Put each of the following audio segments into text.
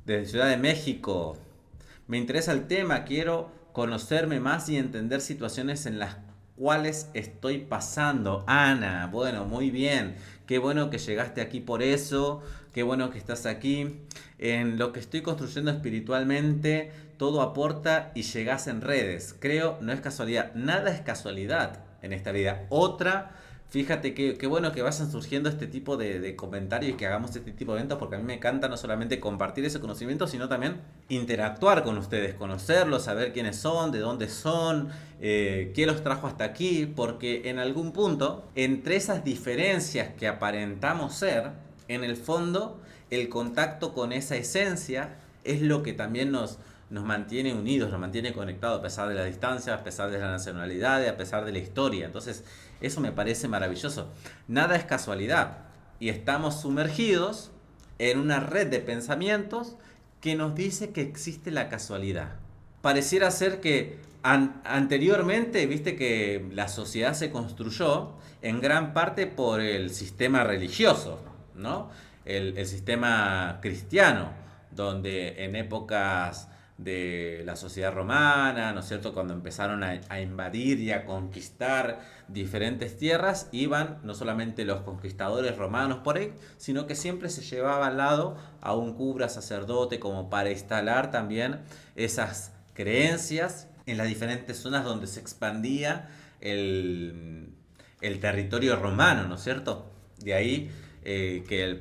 Desde Ciudad de México. Me interesa el tema, quiero conocerme más y entender situaciones en las cuales estoy pasando. Ana, bueno, muy bien. Qué bueno que llegaste aquí por eso. Qué bueno que estás aquí. En lo que estoy construyendo espiritualmente, todo aporta y llegas en redes. Creo, no es casualidad. Nada es casualidad en esta vida. Fíjate qué bueno que vayan surgiendo este tipo de comentarios y que hagamos este tipo de eventos porque a mí me encanta no solamente compartir ese conocimiento, sino también interactuar con ustedes, conocerlos, saber quiénes son, de dónde son, qué los trajo hasta aquí, porque en algún punto, entre esas diferencias que aparentamos ser, en el fondo, el contacto con esa esencia es lo que también nos mantiene unidos, nos mantiene conectados a pesar de la distancia, a pesar de la nacionalidad, a pesar de la historia. Entonces, eso me parece maravilloso. Nada es casualidad y estamos sumergidos en una red de pensamientos que nos dice que existe la casualidad. Pareciera ser que anteriormente, viste que la sociedad se construyó en gran parte por el sistema religioso, ¿no? El sistema cristiano, donde en épocas de la sociedad romana, ¿no es cierto? Cuando empezaron a invadir y a conquistar diferentes tierras, iban no solamente los conquistadores romanos por ahí, sino que siempre se llevaba al lado a un cura sacerdote como para instalar también esas creencias en las diferentes zonas donde se expandía el territorio romano, ¿no es cierto? De ahí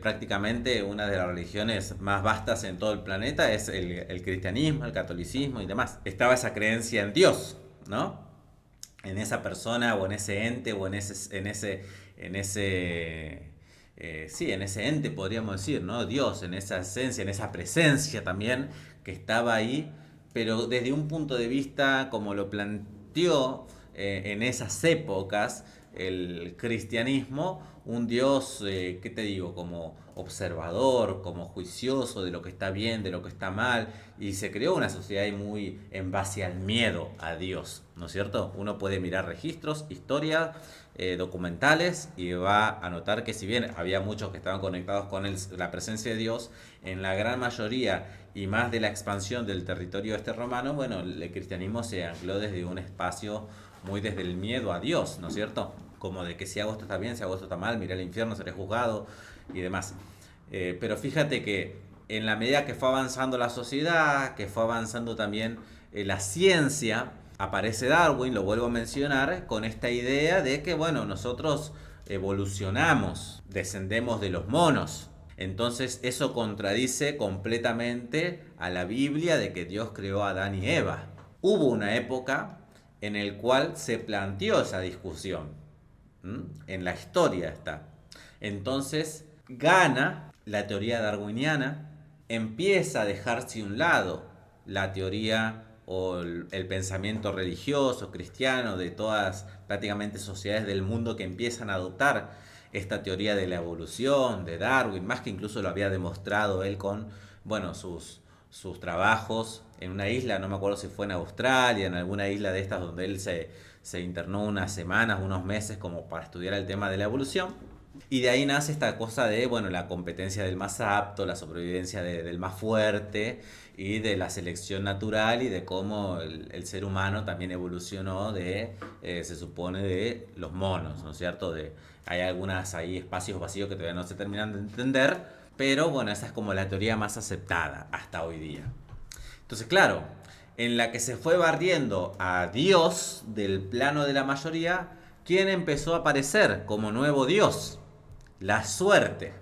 prácticamente una de las religiones más vastas en todo el planeta es el cristianismo, el catolicismo y demás. Estaba esa creencia en Dios, ¿no? En esa persona o en ese ente o en ese ente podríamos decir, ¿no? Dios, en esa esencia, en esa presencia también que estaba ahí, pero desde un punto de vista como lo planteó en esas épocas el cristianismo, un Dios, ¿qué te digo? Como observador, como juicioso de lo que está bien, de lo que está mal, y se creó una sociedad muy en base al miedo a Dios, ¿no es cierto? Uno puede mirar registros, historias, documentales y va a notar que si bien había muchos que estaban conectados con la presencia de Dios, en la gran mayoría y más de la expansión del territorio este romano, bueno, el cristianismo se ancló desde un espacio muy desde el miedo a Dios, ¿no es cierto? Como de que si hago esto está bien, si hago esto está mal, miré al infierno, seré juzgado y demás. Pero fíjate que en la medida que fue avanzando la sociedad, que fue avanzando también la ciencia, aparece Darwin, lo vuelvo a mencionar, con esta idea de que, bueno, nosotros evolucionamos, descendemos de los monos. Entonces eso contradice completamente a la Biblia de que Dios creó a Adán y Eva. Hubo una época en el cual se planteó esa discusión. En la historia está. Entonces gana la teoría darwiniana, empieza a dejarse a un lado la teoría o el pensamiento religioso, cristiano de todas prácticamente sociedades del mundo que empiezan a adoptar esta teoría de la evolución de Darwin, más que incluso lo había demostrado él con, bueno, sus trabajos en una isla, no me acuerdo si fue en Australia, en alguna isla de estas donde él se internó unas semanas, unos meses como para estudiar el tema de la evolución. Y de ahí nace esta cosa de, bueno, la competencia del más apto, la sobrevivencia del más fuerte y de la selección natural y de cómo el ser humano también evolucionó se supone, de los monos, ¿no es cierto? Hay algunas ahí espacios vacíos que todavía no se terminan de entender, pero bueno, esa es como la teoría más aceptada hasta hoy día. Entonces, claro, en la que se fue barriendo a Dios del plano de la mayoría, ¿quién empezó a aparecer como nuevo Dios? La suerte,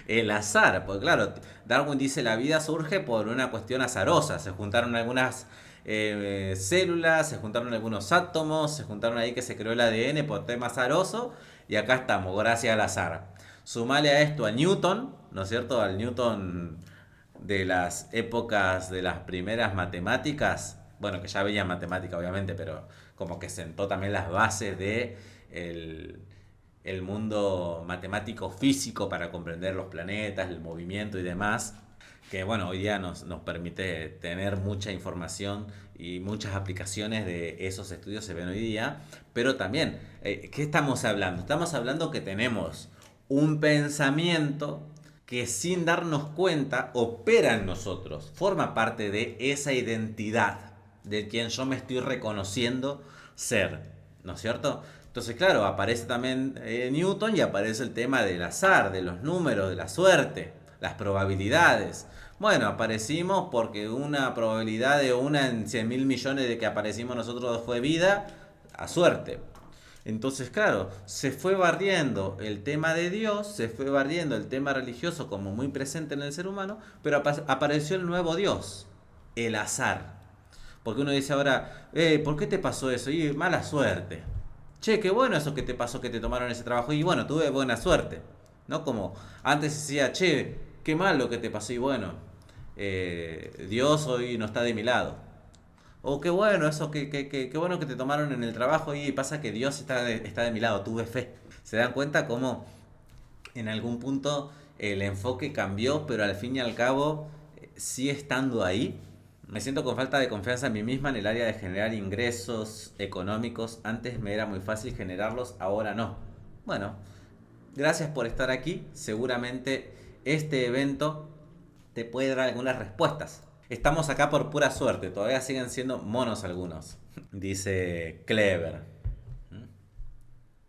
el azar, porque claro, Darwin dice la vida surge por una cuestión azarosa, se juntaron algunas células, se juntaron algunos átomos, se juntaron ahí que se creó el ADN por tema azaroso y acá estamos, gracias al azar. Sumale a esto a Newton, ¿no es cierto? Al Newton de las épocas de las primeras matemáticas, bueno, que ya veía matemática obviamente, pero como que sentó también las bases de el mundo matemático físico para comprender los planetas, el movimiento y demás, que bueno, hoy día nos permite tener mucha información y muchas aplicaciones de esos estudios se ven hoy día, pero también, ¿qué estamos hablando? Estamos hablando que tenemos un pensamiento que sin darnos cuenta opera en nosotros, forma parte de esa identidad de quien yo me estoy reconociendo ser, ¿no es cierto? Entonces, claro, aparece también Newton y aparece el tema del azar, de los números, de la suerte, las probabilidades. Bueno, aparecimos porque una probabilidad de una en 100.000 millones de que aparecimos nosotros fue vida, a suerte. Entonces, claro, se fue barriendo el tema de Dios, se fue barriendo el tema religioso como muy presente en el ser humano, pero apareció el nuevo Dios, el azar. Porque uno dice ahora, ¿por qué te pasó eso? Y mala suerte. Che, qué bueno eso que te pasó, que te tomaron ese trabajo. Y bueno, tuve buena suerte. ¿No? Como antes decía, che, qué mal lo que te pasó. Y bueno, Dios hoy no está de mi lado. O qué bueno eso, qué bueno que te tomaron en el trabajo y pasa que Dios está de mi lado, tuve fe. ¿Se dan cuenta cómo en algún punto el enfoque cambió, pero al fin y al cabo sigue estando ahí? Me siento con falta de confianza en mí misma en el área de generar ingresos económicos. Antes me era muy fácil generarlos, ahora no. Bueno, gracias por estar aquí. Seguramente este evento te puede dar algunas respuestas. Estamos acá por pura suerte, todavía siguen siendo monos algunos, dice Clever.